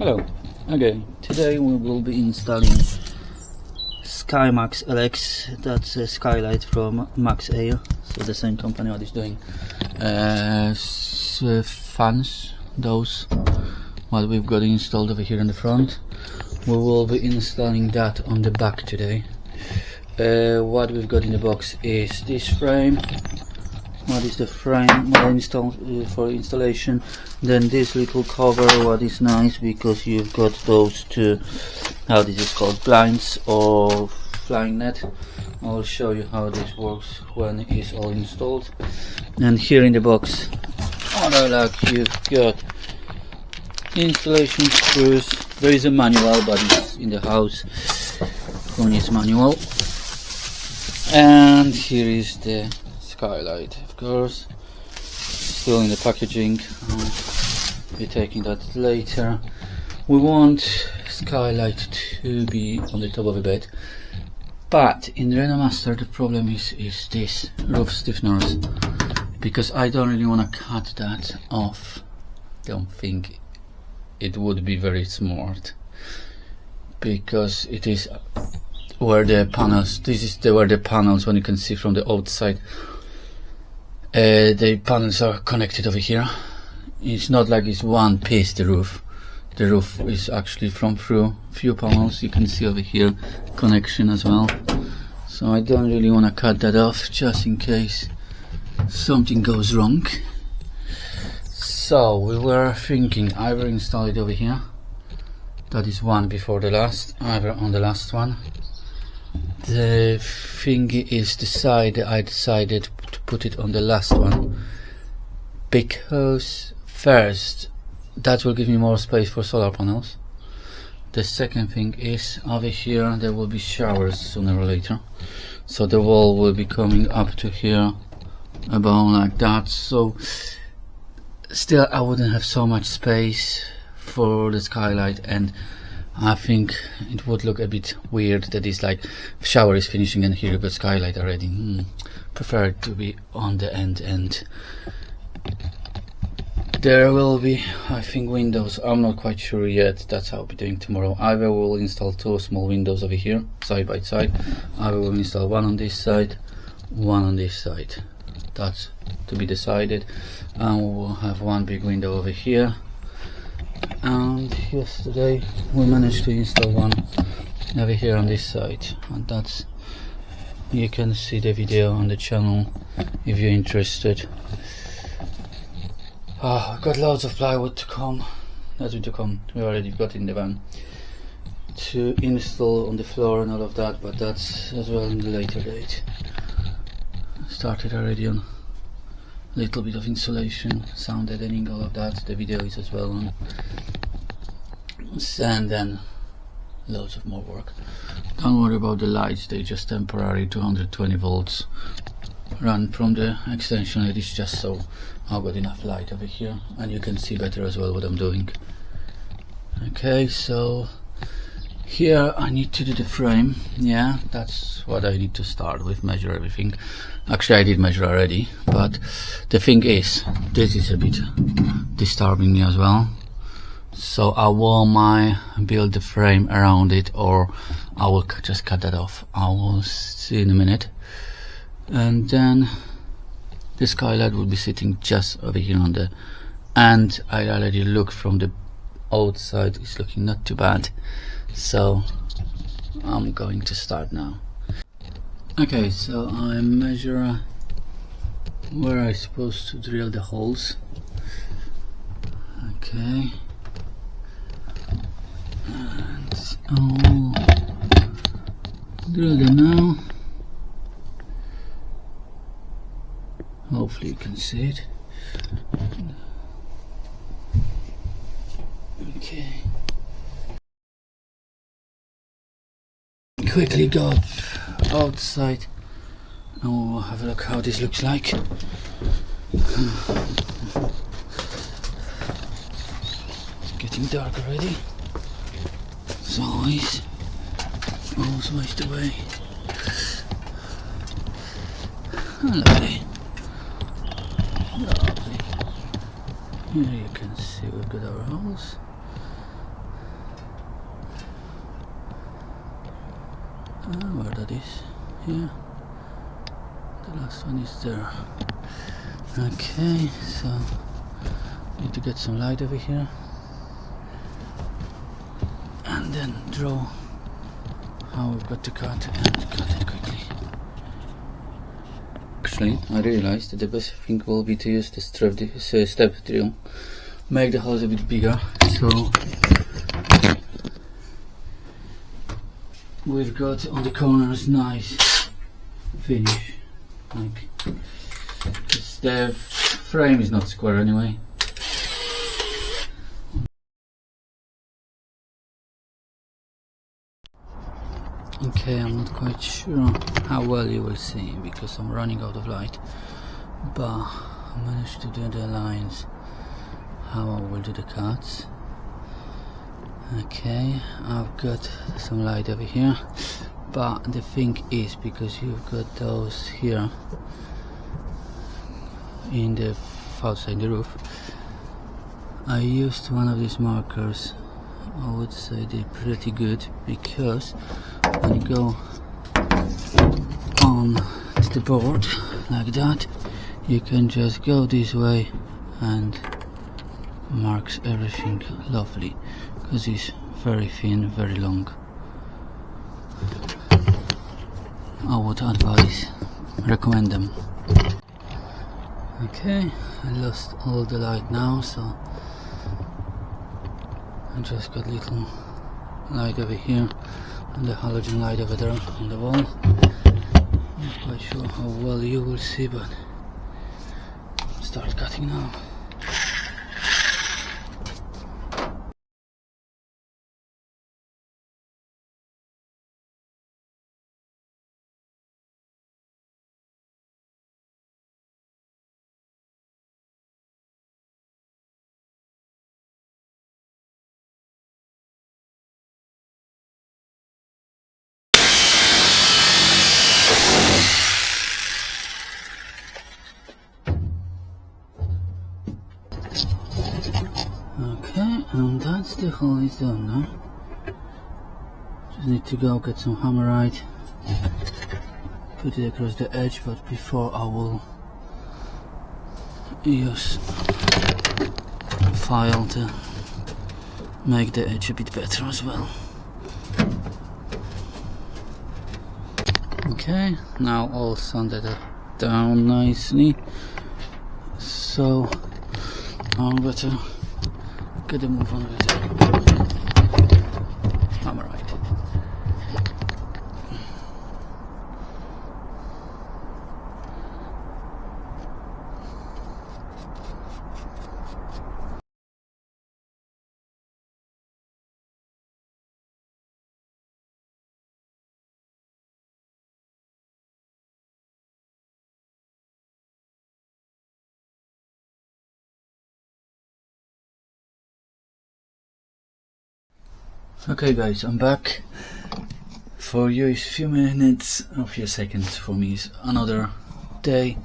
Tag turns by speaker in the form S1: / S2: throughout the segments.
S1: Hello. Okay, today we will be installing SKYMAXX LX. That's a skylight from MAXXAIR, so the same company what is doing fans, those what we've got installed over here in the front. We will be installing that on the back today. What we've got in the box is this frame. What is the frame installed for installation? Then this little cover, what is nice because you've got those two, how this is called, blinds or flying net. I'll show you how this works when it's all installed. And here in the box, what I like, you've got installation screws. There is a manual, but it's in the house who needs manual. And here is the skylight, of course, still in the packaging. I'll be taking that later. We want skylight to be on the top of the bed, but in Renault Master the problem is this roof stiffeners, because I don't really want to cut that off. Don't think it would be very smart, because it is where the panels, this is where the panels, when you can see from the outside, the panels are connected over here. It's not like it's one piece, the roof. The roof is actually from through few panels. You can see over here connection as well. So I don't really want to cut that off, just in case something goes wrong. So we were thinking either install it over here, that is one before the last, either on the last one. The thing is I decided to put it on the last one, because first, that will give me more space for solar panels. The second thing is, over here there will be showers sooner or later, so the wall will be coming up to here, about like that. So still I wouldn't have so much space for the skylight, and I think it would look a bit weird that it's like shower is finishing and here you've got skylight already. Prefer it to be on the end, and there will be, I think, windows. I'm not quite sure yet. That's how I'll be doing tomorrow. Either we'll install two small windows over here side by side, either we'll install one on this side, one on this side. That's to be decided. And we'll have one big window over here. And yesterday we managed to install one over here on this side, and that's, you can see the video on the channel if you're interested. I've got loads of plywood to come, we already got in the van to install on the floor and all of that, but that's as well in the later date. Started already on a little bit of insulation, sound editing, all of that. The video is as well on, and then loads of more work. Don't worry about the lights, they just temporary 220 volts run from the extension. It is just so I've got enough light over here, and you can see better as well what I'm doing. Okay, so here I need to do the frame. Yeah, that's what I need to start with, measure everything. Actually I did measure already, but the thing is, this is a bit disturbing me as well. So I will build the frame around it, or I will just cut that off. I will see in a minute. And then the skylight will be sitting just over here on the, and I already looked from the outside, it's looking not too bad. So I'm going to start now. Okay, so I measure where I'm supposed to drill the holes. Okay, and I'll drill them now. Hopefully you can see it. Okay. Quickly go outside and we'll have a look how this looks like. It's getting dark already. As always, always the way. Lovely. Lovely. Here you can see we've got our holes. that is. Here, the last one is there. Okay, so need to get some light over here and then draw how we've got to cut and cut it quickly. Actually, I realized that the best thing will be to use the step drill, make the holes a bit bigger, so we've got on the corners nice finish. Like the frame is not square anyway. Okay, I'm not quite sure how well you will see because I'm running out of light, but I managed to do the lines how I will do the cuts. Okay, I've got some light over here, but the thing is, because you've got those here in the outside the roof, I used one of these markers. I would say they're pretty good because when you go on the board like that, you can just go this way and marks everything lovely, because it's very thin, very long. I would recommend them. Okay, I lost all the light now, so I just got little light over here and the halogen light over there on the wall. Not quite sure how well you will see, but start cutting now. Okay, and that's the hole is done now. Just need to go get some hammerite, put it across the edge, but before I will use a file to make the edge a bit better as well. Okay, now all sanded down nicely, so I'm going to get a move on with hammerite. Okay guys, I'm back. For you it's few minutes, a few seconds. For me it's another day.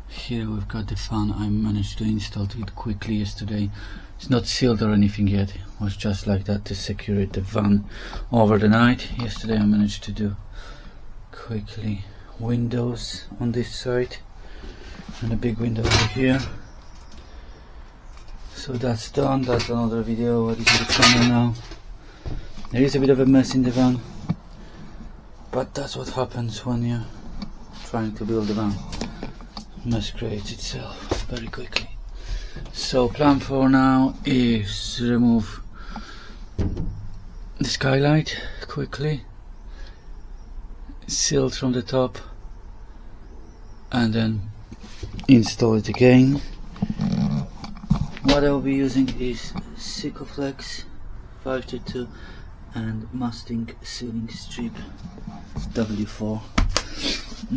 S1: Here we've got the fan. I managed to install it quickly yesterday. It's not sealed or anything yet. It was just like that to secure the van over the night. Yesterday I managed to do quickly windows on this side and a big window over here. So that's done. That's another video added to the channel now. There is a bit of a mess in the van, but that's what happens when you're trying to build a van. Mess creates itself very quickly. So plan for now is remove the skylight quickly, seal it from the top, and then install it again. What I'll be using is SIKAFLEX 522 and MASTIC sealing strip W4.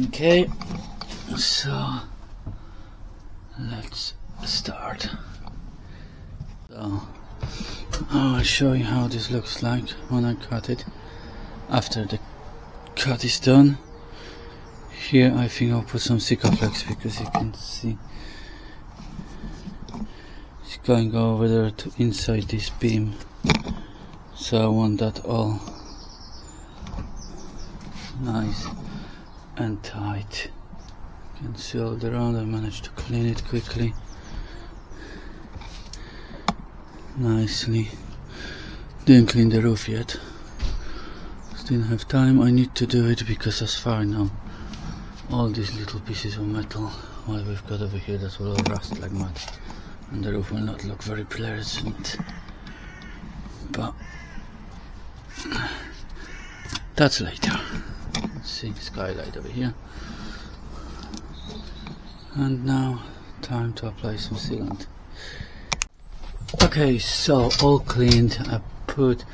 S1: Okay, so let's start. So I'll show you how this looks like when I cut it after the cut is done. Here I think I'll put some SIKAFLEX because you can see it's going over there to inside this beam. So I want that all nice and tight. You can see all around. I managed to clean it quickly, nicely. Didn't clean the roof yet, didn't have time. I need to do it because as far now all these little pieces of metal what we've got over here, that will all rust like mad and the roof will not look very pleasant, but that's later. Let's see, skylight over here. And now time to apply some sealant. Okay, so all cleaned. I put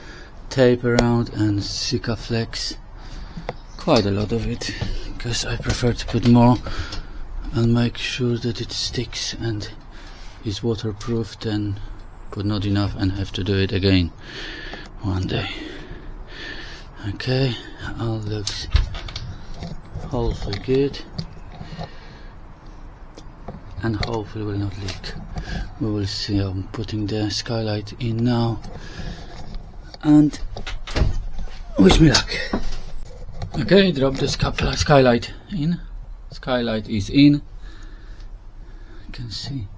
S1: tape around and SIKAFLEX, quite a lot of it, because I prefer to put more and make sure that it sticks and is waterproof, than put not enough and have to do it again one day. Okay, all looks hopefully good and hopefully will not leak. We will see. I'm putting the skylight in now and wish me luck. Okay, drop the skylight in. Skylight is in. You can see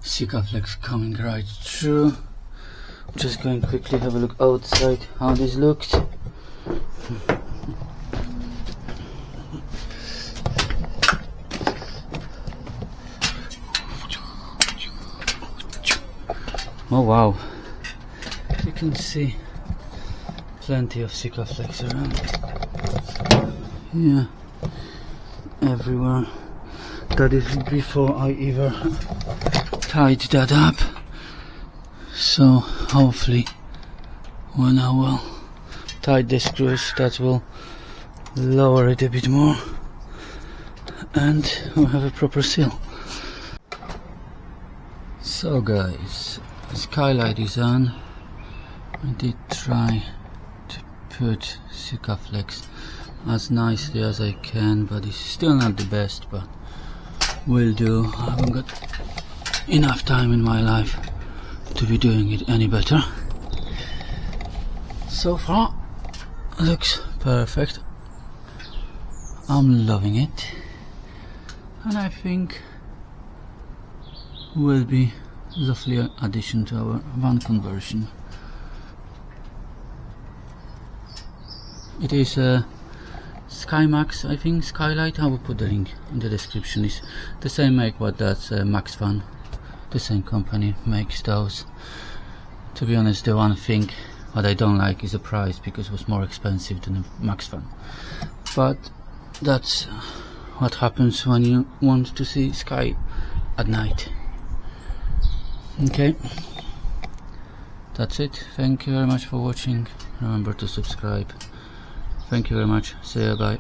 S1: SIKAFLEX coming right through. I'm just going quickly have a look outside how this looks. Oh wow, you can see plenty of SIKAFLEX around. Yeah, everywhere. That is before I ever tied that up, so hopefully when I will tie the screws that will lower it a bit more and we'll have a proper seal. So guys, the skylight is on. I did try to put SIKAFLEX as nicely as I can, but it's still not the best, but will do. I haven't got enough time in my life to be doing it any better. So far looks perfect. I'm loving it, and I think will be lovely addition to our van conversion. It is a SKYMAXX, I think, skylight. I will put the link in the description. It's the same make what that's MAXXFAN. The same company makes those. To be honest, the one thing what I don't like is the price, because it was more expensive than the MAXXFAN. But that's what happens when you want to see sky at night. Okay, that's it. Thank you very much for watching. Remember to subscribe. Thank you very much. See you, bye.